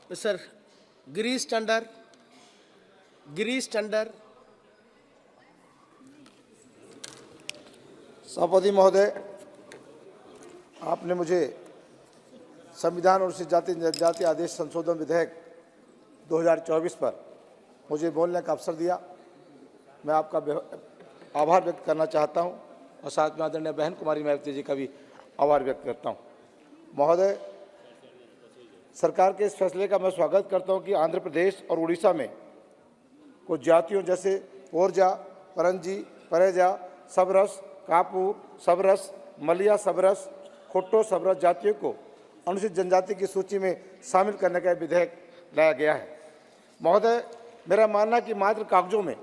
Mister Girish Thunder. सभापति महोदय, आपने मुझे संविधान अनुसूचित जाति जनजाति आदेश संशोधन विधेयक 2024 पर मुझे बोलने का अवसर दिया। मैं आपका आभार व्यक्त करना चाहता हूं और साथ में आदरणीय बहन कुमारी मायावती जी का भी आभार व्यक्त करता हूं। महोदय, सरकार के इस फैसले का मैं स्वागत करता हूं कि आंध्र प्रदेश और उड़ीसा में कुछ जातियों जैसे ओरजा, परंजी, परेजा, सबरस, कापूर, सबरस, मलिया सबरस, खोट्टो सबरस जातियों को अनुसूचित जनजाति की सूची में शामिल करने का विधेयक लाया गया है। महोदय, मेरा मानना है कि मात्र कागजों में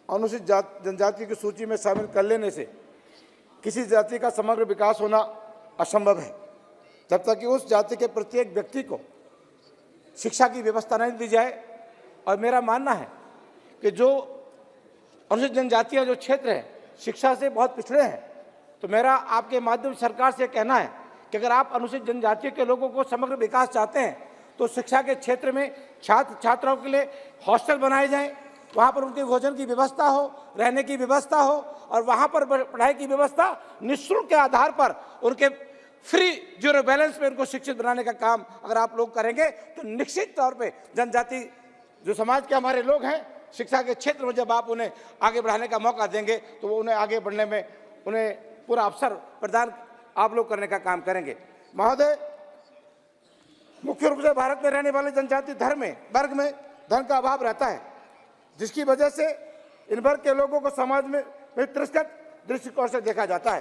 अनुसूचित जनजाति की सूची में शामिल कर लेने से किसी जाति का समग्र विकास होना असंभव है, जब तक कि उस जाति के प्रत्येक व्यक्ति को शिक्षा की व्यवस्था नहीं दी जाए। और मेरा मानना है कि जो अनुसूचित जनजातियाँ जो क्षेत्र हैं शिक्षा से बहुत पिछड़े हैं, तो मेरा आपके माध्यम से सरकार से कहना है कि अगर आप अनुसूचित जनजातियों के लोगों को समग्र विकास चाहते हैं तो शिक्षा के क्षेत्र में छात्र छात्राओं के लिए हॉस्टल बनाए जाएं, वहाँ पर उनके भोजन की व्यवस्था हो, रहने की व्यवस्था हो और वहाँ पर पढ़ाई की व्यवस्था निःशुल्क के आधार पर उनके फ्री जीरो बैलेंस में उनको शिक्षित बनाने का काम अगर आप लोग करेंगे तो निश्चित तौर पे जनजाति जो समाज के हमारे लोग हैं शिक्षा के क्षेत्र में जब आप उन्हें आगे बढ़ाने का मौका देंगे तो वो उन्हें आगे बढ़ने में उन्हें पूरा अवसर प्रदान आप लोग करने का काम करेंगे। महोदय, मुख्य रूप से भारत में रहने वाले जनजाति वर्ग में धन का अभाव रहता है, जिसकी वजह से इन वर्ग के लोगों को समाज में तिरस्कृत दृष्टिकोण से देखा जाता है,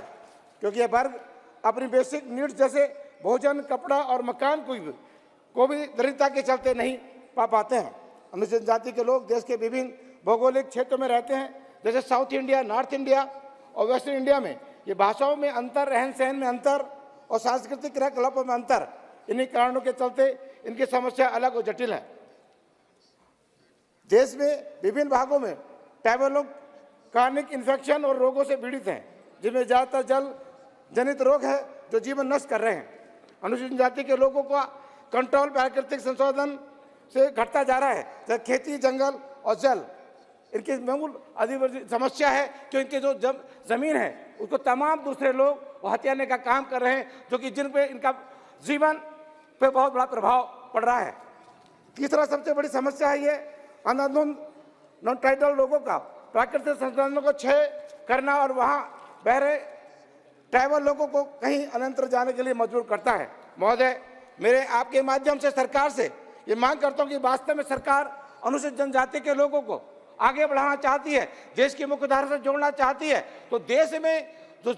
क्योंकि यह वर्ग अपनी बेसिक नीड्स जैसे भोजन, कपड़ा और मकान को भी दरिद्रता के चलते नहीं पा पाते हैं। अनुसूचित जाति के लोग देश के विभिन्न भौगोलिक क्षेत्रों में रहते हैं, जैसे साउथ इंडिया, नॉर्थ इंडिया और वेस्टर्न इंडिया में। ये भाषाओं में अंतर, रहन सहन में अंतर और सांस्कृतिक क्रियाकलापों में अंतर, इन्हीं कारणों के चलते इनकी समस्या अलग और जटिल है। देश में विभिन्न भागों में ट्राइबल लोग कार्निक इन्फेक्शन और रोगों से पीड़ित हैं, जिनमें ज़्यादातर जल जनित रोग है जो जीवन नष्ट कर रहे हैं। अनुसूचित जाति के लोगों का कंट्रोल प्राकृतिक संसाधन से घटता जा रहा है, जैसे खेती, जंगल और जल इनकी मूल आदिवासी समस्या है कि इनके जो जमीन है उसको तमाम दूसरे लोग हथियाने का काम कर रहे हैं, जो कि जिन पे इनका जीवन पे बहुत बड़ा प्रभाव पड़ रहा है। तीसरा सबसे बड़ी समस्या है ये अंधाधुंध नॉन ट्राइबल लोगों का प्राकृतिक संसाधनों को क्षय करना और वहाँ बहरे ट्राइबल लोगों को कहीं अन्यत्र जाने के लिए मजबूर करता है। महोदय, मेरे आपके माध्यम से सरकार से ये मांग करता हूँ कि वास्तव में सरकार अनुसूचित जनजाति के लोगों को आगे बढ़ाना चाहती है, देश की मुख्यधारा से जोड़ना चाहती है, तो देश में जो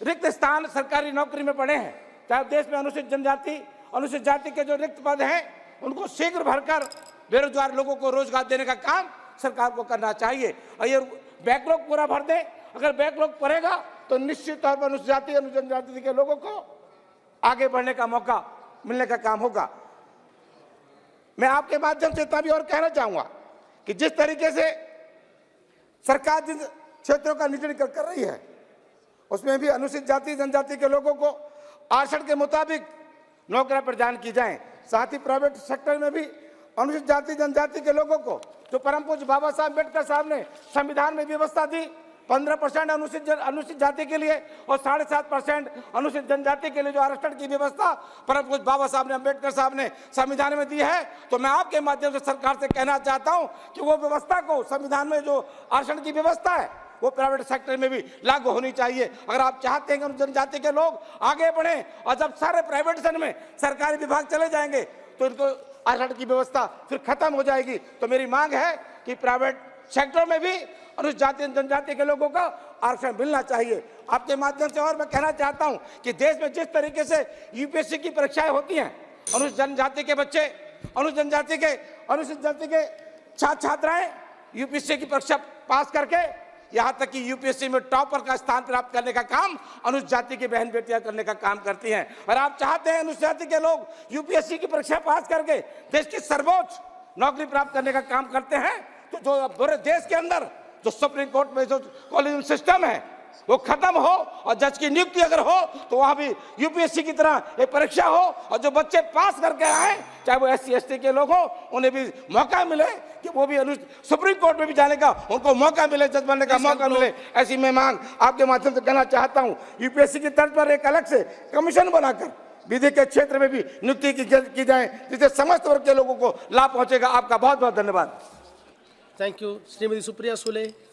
रिक्त स्थान सरकारी नौकरी में पड़े हैं, चाहे देश में अनुसूचित जाति के जो रिक्त पद हैं उनको शीघ्र भरकर बेरोजगार लोगों को रोजगार देने का काम सरकार को करना चाहिए। और ये बैकलॉग पूरा भर दे। अगर बैकलॉग पड़ेगा तो निश्चित तौर पर अनुसूचित जनजाति के लोगों को आगे बढ़ने का मौका मिलने का काम होगा। मैं आपके माध्यम से इतना भी और कहना चाहूंगा कि जिस तरीके से सरकार जिन क्षेत्रों का निचीकरण कर रही है उसमें भी अनुसूचित जाति जनजाति के लोगों को आरक्षण के मुताबिक नौकरियां प्रदान की जाएं। साथ ही प्राइवेट सेक्टर में भी अनुसूचित जाति जनजाति के लोगों को जो परम पूज्य बाबा साहब अम्बेडकर साहब ने संविधान में व्यवस्था दी 15% अनुसूचित जाति के लिए और 7.5% अनुसूचित जनजाति के लिए जो आरक्षण की व्यवस्था परम पूज्य बाबा साहब ने अम्बेडकर साहब ने संविधान में दी है, तो मैं आपके माध्यम से सरकार से कहना चाहता हूं कि वो व्यवस्था को संविधान में जो आरक्षण की व्यवस्था है वो प्राइवेट सेक्टर में भी लागू होनी चाहिए। अगर आप चाहते हैं कि अनुसूचित जनजाति के लोग आगे बढ़े और जब सारे प्राइवेट सेक्टर में सरकारी विभाग चले जाएंगे तो इनको आरक्षण की व्यवस्था फिर खत्म हो जाएगी। तो मेरी मांग है कि प्राइवेट सेक्टर में भी अनुसूचित जाति जनजाति के लोगों का आरक्षण मिलना चाहिए। आपके माध्यम से और मैं कहना चाहता हूं कि देश में जिस तरीके से यूपीएससी की परीक्षाएं होती हैं, अनुसूचित जनजाति के बच्चे, अनुसूचित जाति के छात्र छात्राएं यूपीएससी की परीक्षा पास करके यहाँ तक कि यूपीएससी में टॉपर का स्थान प्राप्त करने का काम अनुसूचित जाति की बहन बेटियां करने का काम करती हैं। और आप चाहते हैं अनुसूचित जाति के लोग यूपीएससी की परीक्षा पास करके देश की सर्वोच्च नौकरी प्राप्त करने का काम करते हैं, तो जो पूरे देश के अंदर जो सुप्रीम कोर्ट में जो कॉलेजियम सिस्टम है वो खत्म हो और जज की नियुक्ति अगर हो तो वहां भी यूपीएससी की तरह एक परीक्षा हो और जो बच्चे पास करके आए, चाहे वो SC ST के लोग हो, उन्हें भी मौका मिले कि वो भी सुप्रीम कोर्ट में भी जाने का उनको मौका मिले, जज बनने का मौका मिले। ऐसी मैं मांग आपके माध्यम से कहना चाहता हूं। यूपीएससी की तर्ज पर एक अलग से कमीशन बनाकर विधि के क्षेत्र में भी नियुक्ति की जाए, जिससे समस्त वर्ग के लोगों को लाभ पहुंचेगा। आपका बहुत बहुत धन्यवाद। Thank you. श्रीमती सुप्रिया सुले।